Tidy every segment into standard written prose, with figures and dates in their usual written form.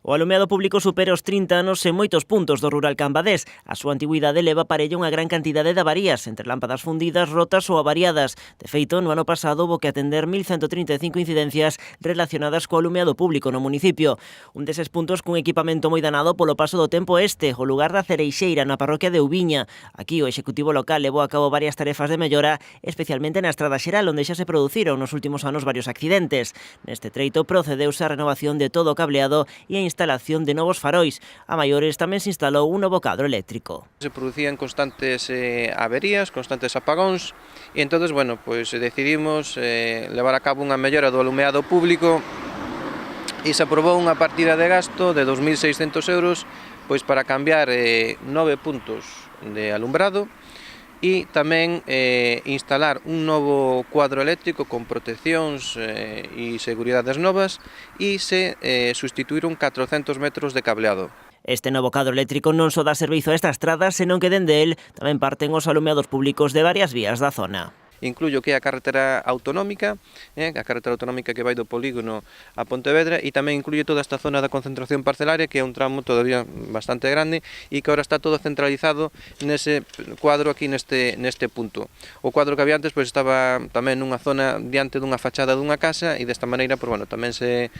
O alumeado público supera os 30 anos en moitos puntos do rural cambadés. A súa antigüidade leva parella unha gran cantidade de avarías, entre lámpadas fundidas, rotas ou avariadas. De feito, no ano pasado houbo que atender 1.135 incidencias relacionadas co alumeado público no municipio. Un deses puntos cun equipamento moi danado polo paso do tempo o lugar da Cereixeira, na parroquia de Ubiña. Aquí o Executivo local levou a cabo varias tarefas de mellora, especialmente na Estrada Xeral, onde xa se produciron nos últimos anos varios accidentes. Neste treito procedeuse a renovación de todo o cableado e a instalación de novos farois. A maiores tamén se instalou un novo cadro eléctrico. Se producían constantes averías, constantes apagóns e entonces, decidimos levar a cabo unha mellora do alumeado público e se aprobou unha partida de gasto de 2.600 euros para cambiar 9 puntos de alumbrado e tamén instalar un novo cuadro eléctrico con proteccións e seguridades novas e se sustituíron 400 metros de cableado. Este novo cadro eléctrico non só dá servizo a esta estrada, senón que dende el tamén parten os alumeados públicos de varias vías da zona. Incluyo que é a carretera autonómica que vai do polígono a Pontevedra e tamén incluye toda esta zona da concentración parcelaria, que é un tramo todavía bastante grande e que ahora está todo centralizado nese cuadro aquí neste punto. O cuadro que había antes estaba tamén nunha zona diante dunha fachada dunha casa e desta maneira tamén se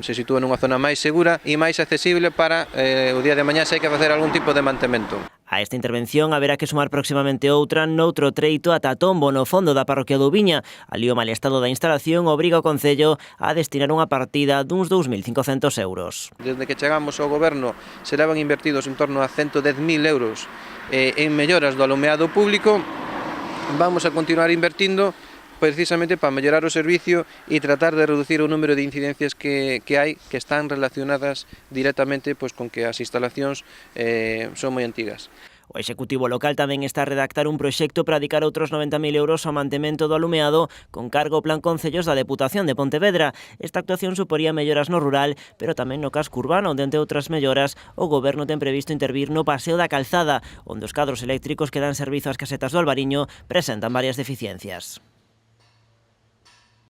sitúa nunha zona máis segura e máis accesible para o día de mañá se hai que facer algún tipo de mantemento. A esta intervención haberá que sumar próximamente outra noutro treito ata Tombo, no fondo da parroquia de Ubiña. Ali o mal estado da instalación obriga o Concello a destinar unha partida duns 2.500 euros. Desde que chegamos ao goberno se levan invertidos en torno a 110.000 euros en melloras do alumeado público. Vamos a continuar invertindo precisamente para mellorar o servicio e tratar de reducir o número de incidencias que hai que están relacionadas directamente con que as instalacións son moi antigas. O Executivo local tamén está a redactar un proxecto para dedicar outros 90.000 euros ao mantemento do alumeado con cargo ao Plan Concellos da Deputación de Pontevedra. Esta actuación suporía melloras no rural, pero tamén no casco urbano, onde, entre outras melloras, o Goberno ten previsto intervir no Paseo da Calzada, onde os cadros eléctricos que dan servizo ás casetas do Albariño presentan varias deficiencias.